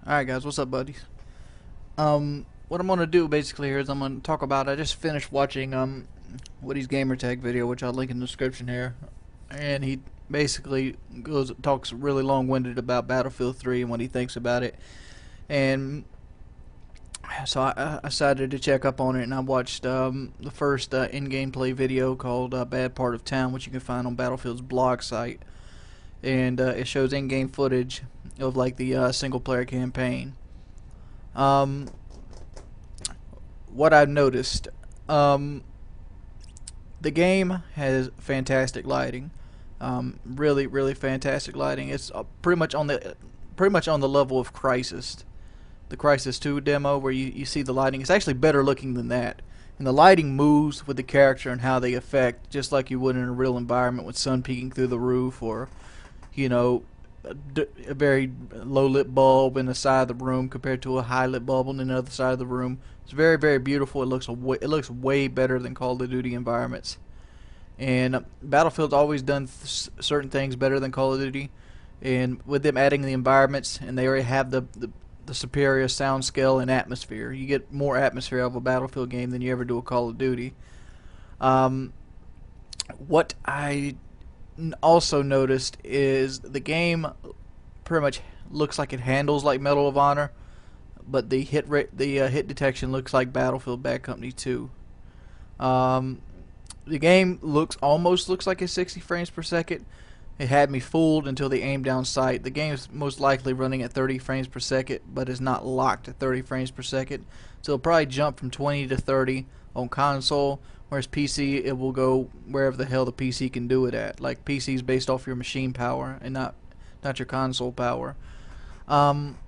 Alright guys, what's up buddies? What I'm gonna do basically here is I'm gonna talk about I just finished watching Woody's Gamertag video, which I'll link in the description here. And he basically talks really long winded about Battlefield 3 and what he thinks about it. And so I decided to check up on it, and I watched the first in-game play video called Bad Part of Town, which you can find on Battlefield's blog site. And it shows in-game footage of like the single player campaign. Um, what I've noticed, the game has fantastic lighting, really fantastic lighting. It's pretty much on the level of Crysis, the Crysis 2 demo, where you see the lighting. It's actually better looking than that, and the lighting moves with the character and how they affect, just like you would in a real environment with sun peeking through the roof, or you know, a very low lit bulb in the side of the room compared to a high lit bulb on the other side of the room. It's very beautiful. It looks way better than Call of Duty environments. And Battlefield's always done certain things better than Call of Duty. And with them adding the environments, and they already have the superior sound scale and atmosphere. You get more atmosphere out of a Battlefield game than you ever do a Call of Duty. Um, what I also noticed is the game pretty much looks like it handles like Medal of Honor, but the hit detection looks like Battlefield Bad Company 2. Um, the game almost looks like it's 60 frames per second. It had me fooled until they aimed down sight. The game is most likely running at 30 frames per second, but is not locked at 30 frames per second. So it'll probably jump from 20 to 30 on console, whereas PC, it will go wherever the hell the PC can do it at. Like, PC is based off your machine power and not your console power. Um,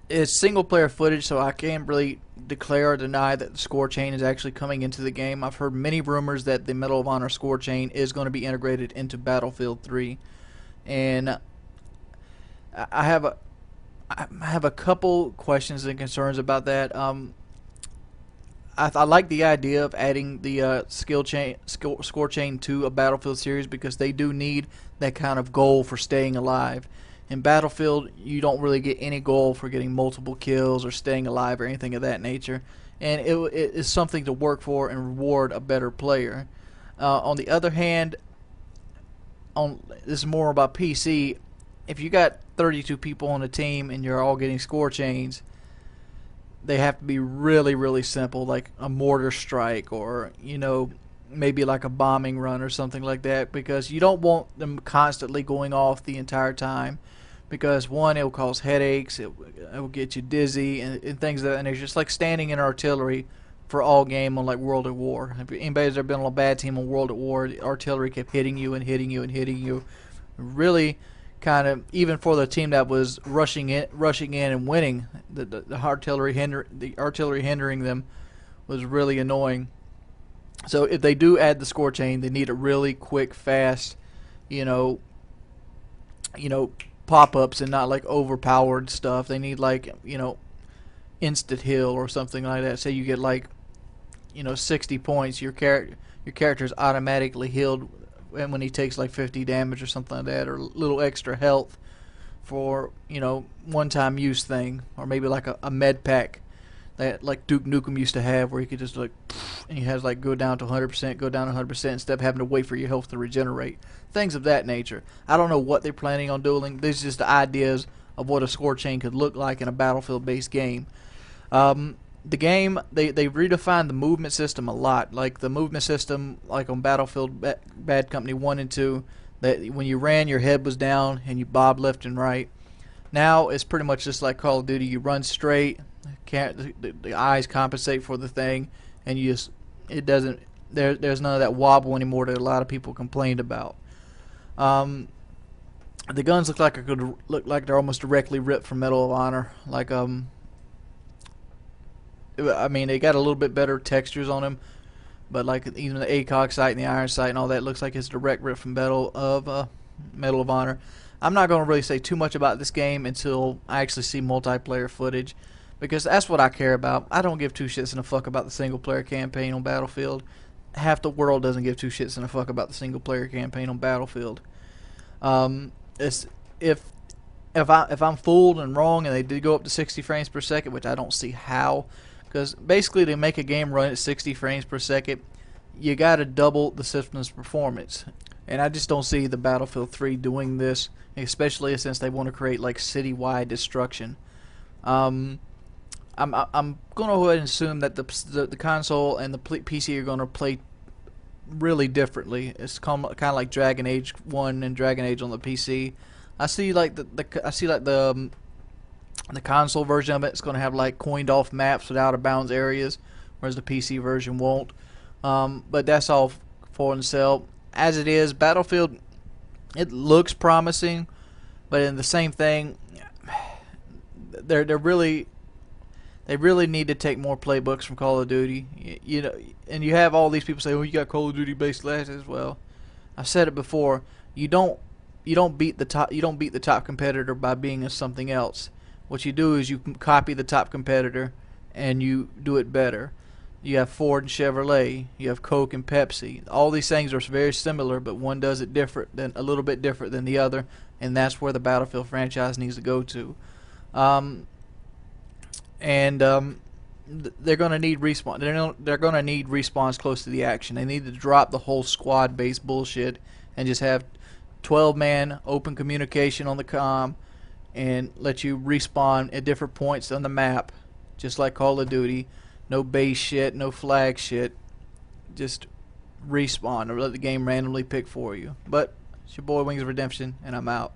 it's single player footage, so I can't really declare or deny that the score chain is actually coming into the game. I've heard many rumors that the Medal of Honor score chain is going to be integrated into Battlefield 3, and I have a couple questions and concerns about that. I like the idea of adding the score chain to a Battlefield series, because they do need that kind of goal for staying alive. In Battlefield, you don't really get any goal for getting multiple kills or staying alive or anything of that nature, and it is something to work for and reward a better player. On the other hand, this is more about PC. If you got 32 people on a team and you're all getting score chains, they have to be really simple, like a mortar strike, or maybe like a bombing run or something like that, because you don't want them constantly going off the entire time, because one, it will cause headaches, it will get you dizzy, and things like that. And it's just like standing in artillery for all game on like World at War. If anybody's ever been on a bad team on World at War, the artillery kept hitting you and hitting you and hitting you. Really, kind of, even for the team that was rushing in and winning, the artillery hindering them was really annoying. So if they do add the score chain, they need a really quick, fast, you know, pop-ups, and not like overpowered stuff. They need like instant heal or something like that. Say you get like 60 points, your character's automatically healed, and when he takes like 50 damage or something like that, or a little extra health for one-time use thing, or maybe like a med pack that like Duke Nukem used to have, where you could just like, and he has like go down to 100% instead of having to wait for your health to regenerate. Things of that nature. I don't know what they're planning on doing. These are just the ideas of what a score chain could look like in a Battlefield-based game. The game, they redefined the movement system a lot. Like the movement system, like on Battlefield Bad Company 1 and 2, that when you ran, your head was down and you bobbed left and right. Now it's pretty much just like Call of Duty. You run straight, the eyes compensate for the thing, and it doesn't. There's none of that wobble anymore that a lot of people complained about. The guns look like they're almost directly ripped from Medal of Honor. Like I mean, they got a little bit better textures on them, but like even the ACOG sight and the iron sight and all that looks like it's direct rip from Medal of Honor. I'm not going to really say too much about this game until I actually see multiplayer footage, because that's what I care about. I don't give two shits and a fuck about the single player campaign on Battlefield. Half the world doesn't give two shits and a fuck about the single player campaign on Battlefield. It's if if I'm fooled and wrong, and they did go up to 60 frames per second, which I don't see how, because basically to make a game run at 60 frames per second, you got to double the system's performance, and I just don't see the Battlefield 3 doing this, especially since they want to create like citywide destruction. I'm going to go ahead and assume that the console and the PC are going to play really differently. It's kind of like Dragon Age 1 and Dragon Age on the PC. I see like the console version of it's going to have like coined off maps with out of bounds areas, whereas the PC version won't. But that's all for and sale. As it is, Battlefield, it looks promising, but in the same thing, they really need to take more playbooks from Call of Duty. You know, and you have all these people say, "Oh, you got Call of Duty based classes." Well, I've said it before. You don't beat the top competitor by being something else. What you do is you copy the top competitor and you do it better. You have Ford and Chevrolet, you have Coke and Pepsi. All these things are very similar, but one does it a little bit different than the other, and that's where the Battlefield franchise needs to go to. They're going to need respawn. They're going to need respawns close to the action. They need to drop the whole squad-based bullshit and just have 12-man open communication on the comm and let you respawn at different points on the map, just like Call of Duty. No base shit, no flag shit. Just respawn or let the game randomly pick for you. But it's your boy Wings of Redemption, and I'm out.